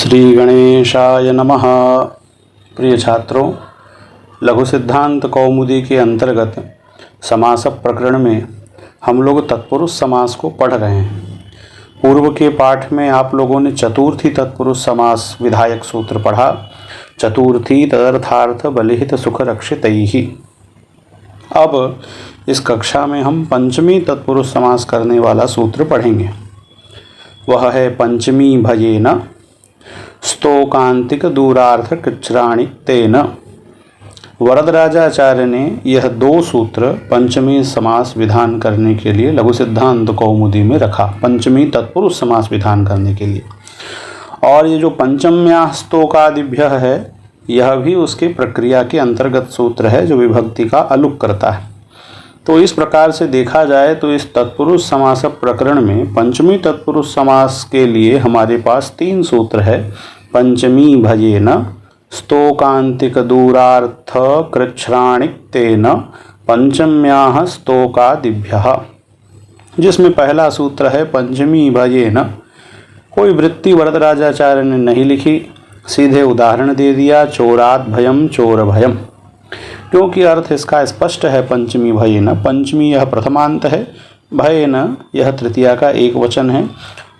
श्री गणेशाय नमः। प्रिय छात्रों, लघु सिद्धांत कौमुदी के अंतर्गत समास प्रकरण में हम लोग तत्पुरुष समास को पढ़ रहे हैं। पूर्व के पाठ में आप लोगों ने चतुर्थी तत्पुरुष समास विधायक सूत्र पढ़ा। चतुर्थी तदर्थार्थ बलिहित सुख रक्षितैहि। अब इस कक्षा में हम पंचमी तत्पुरुष समास करने वाला सूत्र पढ़ेंगे। वह है पंचमी भयेन स्तोकांतिक दूरार्थ कृच्छ्राणि तेन। वरदराजाचार्य ने यह दो सूत्र पंचमी समास विधान करने के लिए लघु सिद्धांत कौमुदी में रखा, पंचमी तत्पुरुष समास विधान करने के लिए। और ये जो पंचम्या स्तोकादिभ्य है, यह भी उसके प्रक्रिया के अंतर्गत सूत्र है जो विभक्ति का अलुक करता है। तो इस प्रकार से देखा जाए तो इस तत्पुरुष समास प्रकरण में पंचमी तत्पुरुष समास के लिए हमारे पास तीन सूत्र है। पंचमी भयेन स्तोकांतिक दूरार्थ कृच्छ्राणिक तेन पंचम्याः स्तोकादिभ्यः, जिसमें पहला सूत्र है पंचमी भयेन। कोई वृत्ति वरदराजाचार्य ने नहीं लिखी, सीधे उदाहरण दे दिया, चोरात् भयम चोर भयम, क्योंकि अर्थ इसका स्पष्ट है। पंचमी भयेन, पंचमी यह प्रथमांत है, भयेन यह तृतीया का एक वचन है।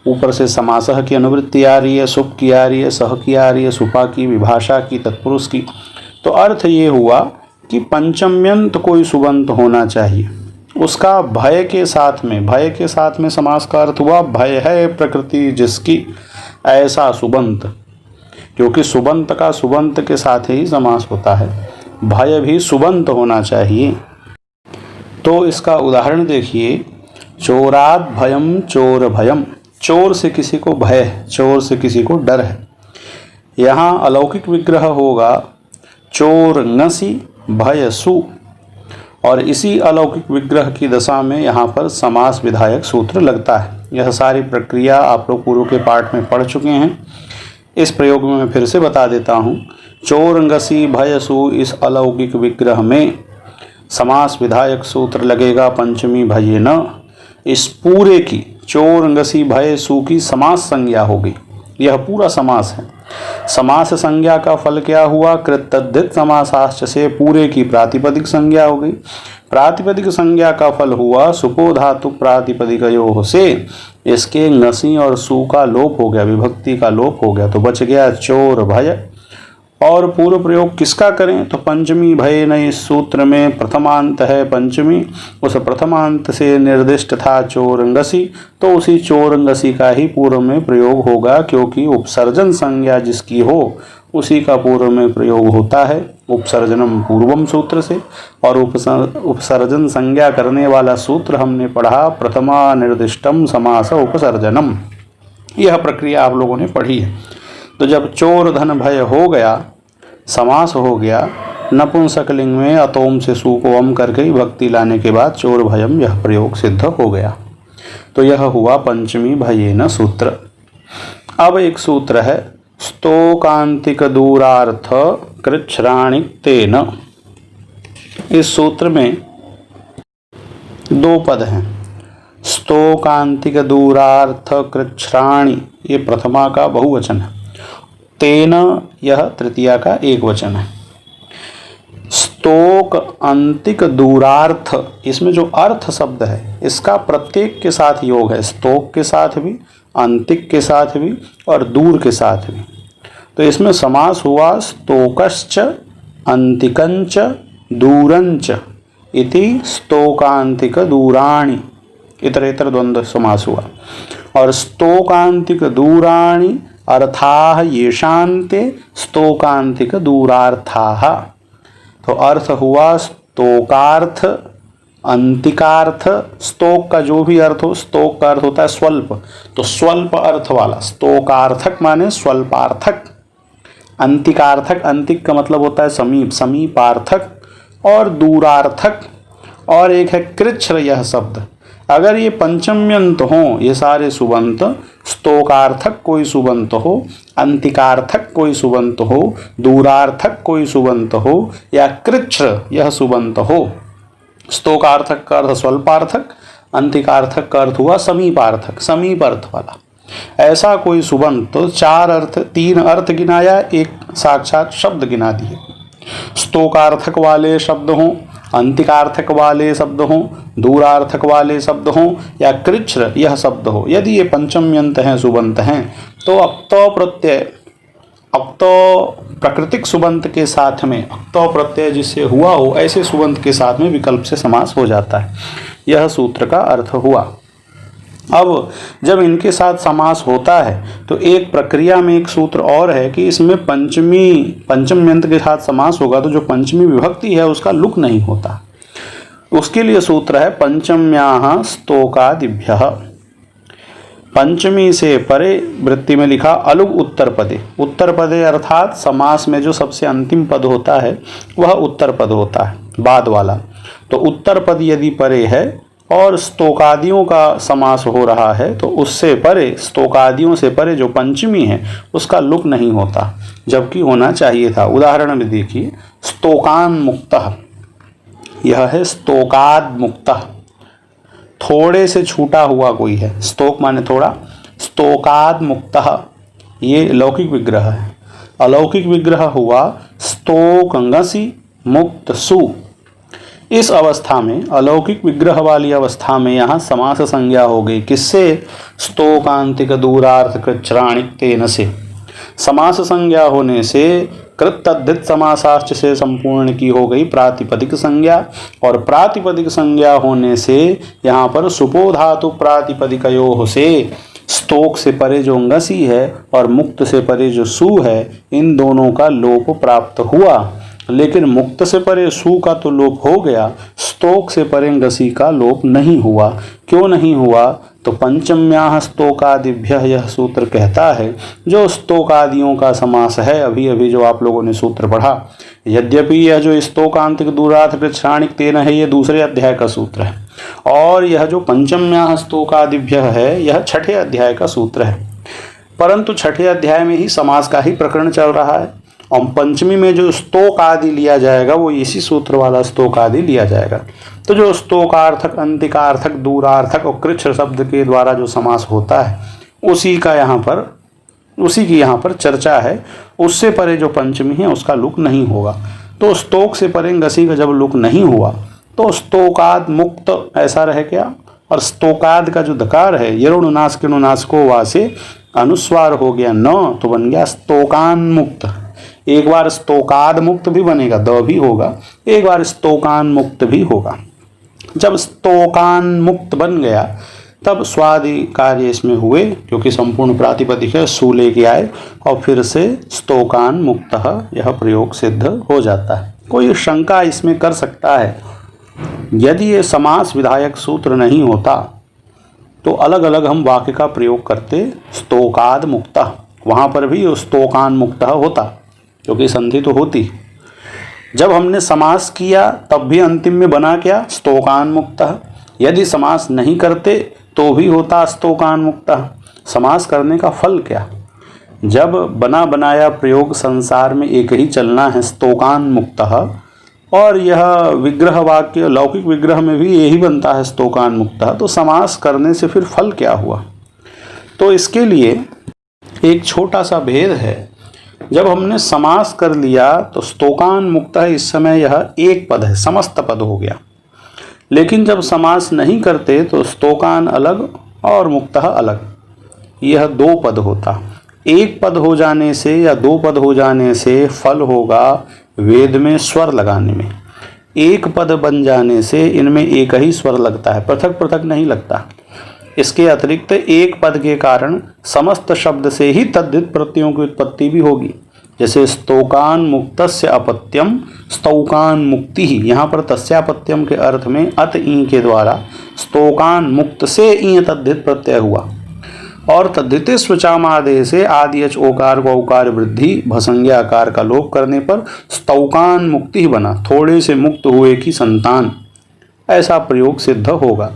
ऊपर से समासः की अनुवृत्ति आ रही है, सुप की आ रही है, सह की आ रही है, सुपा की, विभाषा की, तत्पुरुष की। तो अर्थ ये हुआ कि पंचम्यंत कोई सुबंत होना चाहिए। उसका भय के साथ में समास का अर्थ हुआ भय है प्रकृति जिसकी, ऐसा सुबंत। क्योंकि सुबंत का सुबंत के साथ ही समास होता है, भय भी सुबंत होना चाहिए। तो इसका उदाहरण देखिए, चोरात् भयम चोर भयम। चोर से किसी को भय, चोर से किसी को डर है। यहाँ अलौकिक विग्रह होगा चोर ngसि भय सु, और इसी अलौकिक विग्रह की दशा में यहाँ पर समास विधायक सूत्र लगता है। यह सारी प्रक्रिया आप लोग पूर्व के पाठ में पढ़ चुके हैं। इस प्रयोग में मैं फिर से बता देता हूँ। चोर ngसि भय सु, इस अलौकिक विग्रह में समास विधायक सूत्र लगेगा पंचमी भयेन। इस पूरे की चोर ngसि भय सु की समास संज्ञा होगी। यह पूरा समास है। समास संज्ञा का फल क्या हुआ? कृतद्धित समासाश्च से पूरे की प्रातिपदिक संज्ञा हो गई। प्रातिपदिक संज्ञा का फल हुआ सुपो धातु प्रातिपदिकयोः से इसके ngसि और सु का लोप हो गया, विभक्ति का लोप हो गया, तो बच गया चोर भय। और पूर्व प्रयोग किसका करें? तो पंचमी भयेन, इस सूत्र में प्रथमांत है पंचमी, उस प्रथमांत से निर्दिष्ट था चोर ngसि, तो उसी चोर ngसि का ही पूर्व में प्रयोग होगा, क्योंकि उपसर्जन संज्ञा जिसकी हो उसी का पूर्व में प्रयोग होता है। उपसर्जनम पूर्वम सूत्र से, और उपसर्जन संज्ञा करने वाला सूत्र हमने पढ़ा प्रथमा निर्दिष्टम समास उपसर्जनम। यह प्रक्रिया आप लोगों ने पढ़ी है। तो जब चोर धन भय हो गया, समास हो गया, नपुंसकलिंग में अतोम से सु को अम करके भक्ति लाने के बाद चोर भयम यह प्रयोग सिद्ध हो गया। तो यह हुआ पंचमी भयेन सूत्र। अब एक सूत्र है स्तोकांतिक दूरार्थ कृच्छ्राणिक तेन। इस सूत्र में दो पद हैं। स्तोकांतिक दूरार्थ कृच्छ्राणि, ये प्रथमा का बहुवचन है। तेन, यह तृतीया का एक वचन है। स्तोक अंतिक दूरार्थ, इसमें जो अर्थ शब्द है इसका प्रत्येक के साथ योग है। स्तोक के साथ भी, अंतिक के साथ भी और दूर के साथ भी। तो इसमें समास हुआ स्तोकश्च अंतिकंच दूरंच इति स्तोकांतिक दूराणि, इतरेतर द्वंद्व समास हुआ। और स्तोकांतिक दूराणि अर्थाः येषान्ते स्तोकांतिक दूरार्थाः। तो अर्थ हुआ स्तोकार्थ, अंतिकार्थ। स्तोक का जो भी अर्थ हो, स्तोक का अर्थ होता है स्वल्प, तो स्वल्प अर्थ वाला स्तोकार्थक माने स्वल्पार्थक। अंतिकार्थक, अंतिक का मतलब होता है समीप, समीपार्थक और दूरार्थक। और एक है कृच्छ्र यह शब्द। अगर ये पंचम्यंत हो, ये सारे सुबंत, स्तोकार्थक कोई सुबंत हो, अंतिकार्थक कोई सुबंत हो, दूरार्थक कोई सुबंत हो, या कृच्छ्र यह सुबंत हो। स्तोकार्थक का अर्थ स्वल्पार्थक, अंतिकार्थक का अर्थ हुआ समीपार्थक, समीप अर्थ वाला। ऐसा कोई सुबंत तो 4 अर्थ 3 अर्थ गिनाया, एक साक्षात शब्द गिना दिए। स्तोकार्थक वाले शब्द हों, अंतिकार्थक वाले शब्द हों, दूरार्थक वाले शब्द हों या कृच्छ्र यह शब्द हो, यदि ये पंचम्यंत हैं, सुबंत हैं, तो अक्तो प्रत्यय, अक्तो प्राकृतिक सुबंत के साथ में अक्तो प्रत्यय जिससे हुआ हो ऐसे सुबंत के साथ में विकल्प से समास हो जाता है। यह सूत्र का अर्थ हुआ। अब जब इनके साथ समास होता है तो एक प्रक्रिया में एक सूत्र और है कि इसमें पंचम्यंत के साथ समास होगा तो जो पंचमी विभक्ति है उसका लुक नहीं होता। उसके लिए सूत्र है पंचम्याः स्तोकादिभ्यः। पंचमी से परे वृत्ति में लिखा अलुग उत्तर पदे। उत्तर पदे अर्थात समास में जो सबसे अंतिम पद होता है वह उत्तर पद होता है, बाद वाला। तो उत्तर पद यदि परे है और स्तोकादियों का समास हो रहा है तो उससे परे, स्तोकादियों से परे जो पंचमी है उसका लुक नहीं होता, जबकि होना चाहिए था। उदाहरण में देखिए, स्तोकान मुक्तः, यह है स्तोकाद मुक्तः, थोड़े से छूटा हुआ कोई है, स्तोक माने थोड़ा, स्तोकाद मुक्तः ये लौकिक विग्रह है। अलौकिक विग्रह हुआ स्तोक ngसि मुक्त सु। इस अवस्था में, अलौकिक विग्रह वाली अवस्था में यहाँ समास संज्ञा हो गई, किससे? स्तोकांतिक दूरार्थ कृच्छ्राणिक तेन से। समास संज्ञा होने से कृत तद्धित समासाश्च से संपूर्ण की हो गई प्रातिपदिक संज्ञा, और प्रातिपदिक संज्ञा होने से यहाँ पर सुपो धातु प्रातिपदिकयोः से स्तोक से परे जो ngसि है और मुक्त से परे जो सु है, इन दोनों का लोप प्राप्त हुआ। लेकिन मुक्त से परे सु का तो लोप हो गया, स्तोक से परे ngसि का लोप नहीं हुआ। क्यों नहीं हुआ? तो पंचम्याः स्तोकादिभ्यः यह सूत्र कहता है जो स्तोकादियों का समास है, अभी अभी जो आप लोगों ने सूत्र पढ़ा। यद्यपि यह जो स्तोकांतिक दूरार्थ कृच्छ्राणिक तेन है ये दूसरे अध्याय का सूत्र है, और यह जो पंचम्याः स्तोकादिभ्यः है यह छठे अध्याय का सूत्र है, परंतु छठे अध्याय में ही समास का ही प्रकरण चल रहा है। और पंचमी में जो स्तोक आदि लिया जाएगा वो इसी सूत्र वाला स्तोक आदि लिया जाएगा। तो जो स्तोकार्थक, अंतिकार्थक, दूरार्थक और कृच्छ्र शब्द के द्वारा जो समास होता है उसी की यहाँ पर चर्चा है। उससे परे जो पंचमी है उसका लुक नहीं होगा। तो स्तोक से परे ngसि का जब लुक नहीं हुआ तो स्तोकाद मुक्त ऐसा रह गया, और स्तोकाद का जो दकार है यरुणास के नुनास को वा से अनुस्वार हो गया न, तो बन गया स्तोकान मुक्त। एक बार स्तोकाद मुक्त भी बनेगा, द भी होगा, एक बार स्तोकान मुक्त भी होगा। जब स्तोकान मुक्त बन गया तब स्वादि कार्य इसमें हुए, क्योंकि संपूर्ण प्रातिपदिक है, सु लेके आए और फिर से स्तोकान मुक्तः यह प्रयोग सिद्ध हो जाता है। कोई शंका इसमें कर सकता है, यदि ये समास विधायक सूत्र नहीं होता तो अलग अलग हम वाक्य का प्रयोग करते, स्तोकाद मुक्तः, वहाँ पर भी स्तोकान मुक्तः होता क्योंकि संधि तो होती। जब हमने समास किया तब भी अंतिम में बना क्या? स्तोकान मुक्तः। यदि समास नहीं करते तो भी होता स्तोकान मुक्तः। समास करने का फल क्या? जब बना बनाया प्रयोग संसार में एक ही चलना है, स्तोकान मुक्तः, और यह विग्रह वाक्य लौकिक विग्रह में भी यही बनता है स्तोकान मुक्तः, तो समास करने से फिर फल क्या हुआ? तो इसके लिए एक छोटा सा भेद है। जब हमने समास कर लिया तो स्तोकान मुक्तः इस समय यह एक पद है, समस्त पद हो गया। लेकिन जब समास नहीं करते तो स्तोकान अलग और मुक्तः अलग, यह दो पद होता। एक पद हो जाने से या दो पद हो जाने से फल होगा वेद में स्वर लगाने में। एक पद बन जाने से इनमें एक ही स्वर लगता है, पृथक पृथक नहीं लगता। इसके अतिरिक्त एक पद के कारण समस्त शब्द से ही तद्धित प्रत्ययों की उत्पत्ति भी होगी। जैसे स्तोकान मुक्तस्य अपत्यम स्तौकान मुक्ति ही, यहाँ पर तस्यापत्यम के अर्थ में अत ई के द्वारा स्तोकान मुक्त से ई तद्धित प्रत्यय हुआ, और तद्धिते स्वचामादेश से आदि अच ओकार को औकार वृद्धि भसंज्ञा आकार का लोप करने पर स्तौकान मुक्ति ही बना, थोड़े से मुक्त हुए की संतान, ऐसा प्रयोग सिद्ध होगा।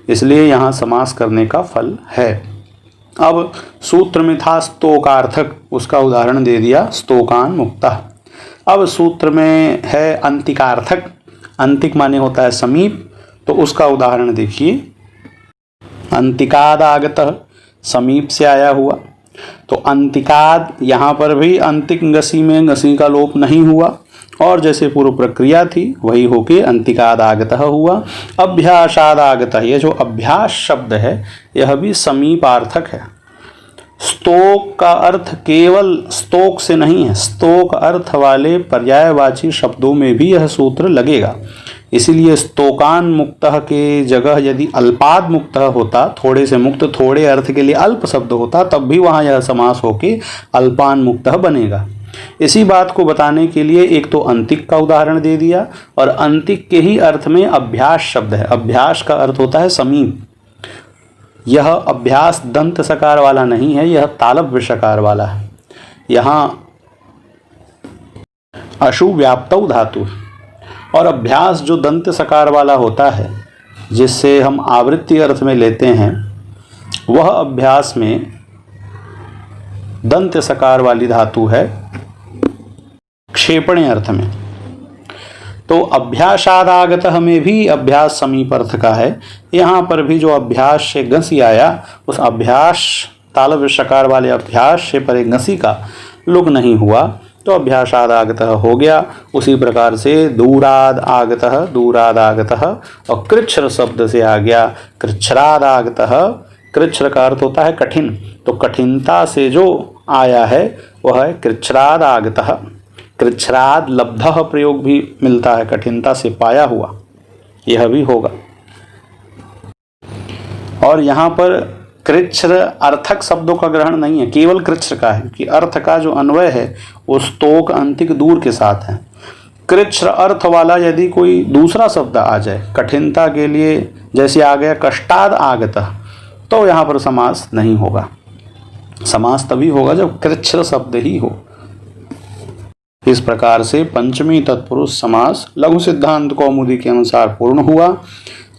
इसलिए यहाँ समास करने का फल है। अब सूत्र में था स्तोकार्थक, उसका उदाहरण दे दिया स्तोकान मुक्तः। अब सूत्र में है अंतिकार्थक, अंतिक माने होता है समीप, तो उसका उदाहरण देखिए। अंतिकादागतः समीप से आया हुआ। तो अंतिकाद, यहाँ पर भी अंतिक गसी में गसी का लोप नहीं हुआ और जैसे पूर्व प्रक्रिया थी वही होके अंतिकाद आगतः हुआ। अभ्यासाद आगतः, ये जो अभ्यास शब्द है यह भी समीपार्थक है। स्तोक का अर्थ केवल स्तोक से नहीं है, स्तोक अर्थ वाले पर्यायवाची शब्दों में भी यह सूत्र लगेगा। इसीलिए स्तोकान मुक्तः के जगह यदि अल्पाद मुक्तः होता, थोड़े से मुक्त, थोड़े अर्थ के लिए अल्प शब्द होता, तब भी वहाँ यह समास होके अल्पान मुक्तः बनेगा। इसी बात को बताने के लिए एक तो अंतिक का उदाहरण दे दिया और अंतिक के ही अर्थ में अभ्यास शब्द है। अभ्यास का अर्थ होता है समीप। यह अभ्यास दंत सकार वाला नहीं है, यह तालव्य सकार वाला है। यहाँ अशु व्याप्तौ धातु और अभ्यास जो दंत सकार वाला होता है, जिससे हम आवृत्ति अर्थ में लेते हैं, वह अभ्यास में दंत सकार वाली धातु है क्षेपणे अर्थ में। तो अभ्यासादागतः में भी अभ्यास समीप अर्थ का है। यहाँ पर भी जो अभ्यास से गसी आया, उस अभ्यास तालव्य सकार वाले अभ्यास से परे गसी का लुक नहीं हुआ, तो अभ्यासादागतः हो गया। उसी प्रकार से दूराद आगतः और कृच्छ्र शब्द से आ गया कृच्छ्रादागतः। कृच्छ्र का अर्थ होता है कठिन, तो कठिनता से जो आया है वह है कृच्छ्रादागतः। कृच्छ्राद लब्धः प्रयोग भी मिलता है, कठिनता से पाया हुआ, यह भी होगा। और यहाँ पर कृच्छ्र अर्थक शब्दों का ग्रहण नहीं है, केवल कृच्छ्र का है कि अर्थ का जो अन्वय है वो स्तोक अंतिक दूर के साथ है। कृच्छ्र अर्थ वाला यदि कोई दूसरा शब्द आ जाए कठिनता के लिए, जैसे आ गया कष्टाद आगतः, तो यहाँ पर समास नहीं होगा। समास तभी होगा जब कृच्छ्र शब्द ही हो। इस प्रकार से पंचमी तत्पुरुष समास लघु सिद्धांत कौमुदी के अनुसार पूर्ण हुआ।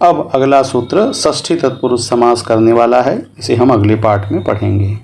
अब अगला सूत्र षष्ठी तत्पुरुष समास करने वाला है, इसे हम अगले पाठ में पढ़ेंगे।